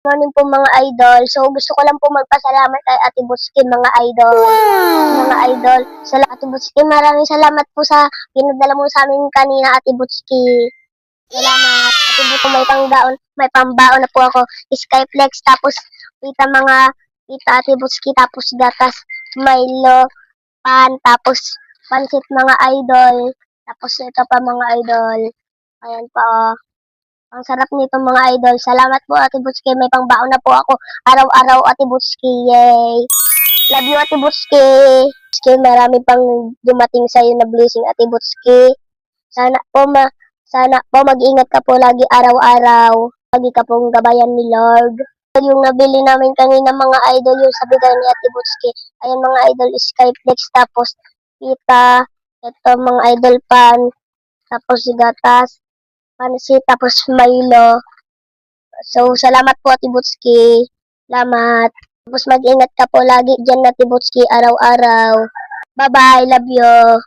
Morning po mga idol. So gusto ko lang po magpasalamat kay Ate Butski mga idol. Mga idol. Ate Butski, maraming salamat po sa pinadala mo sa amin kanina Ate Butski. Salamat. Ate Butski, may pambaon na po ako. Skyflex, tapos pita Ate Butski, tapos gatas, Milo, pan, tapos pansit mga idol. Tapos ito pa mga idol. Ayan pa oh. Ang sarap nito mga idol. Salamat po Ate Butski. May pangbaon na po ako. Araw-araw Ate Butski. Yay! Love you Ate Butski. Butski, marami pang dumating sa iyo na blessing Ate Butski. Sana po mag-ingat ka po lagi araw-araw. Lagi ka pong gabayan ni Lord. Yung nabili namin kanina mga idol, yung sa bigay ni Ate Butski. Ayan mga idol, Skyflex, tapos pita, ito mga idol pan, tapos gatas, pansit, tapos Milo. So, salamat po Ate Butski. Salamat. Tapos mag-ingat ka po lagi dyan Ate Butski araw-araw. Bye-bye. Love you.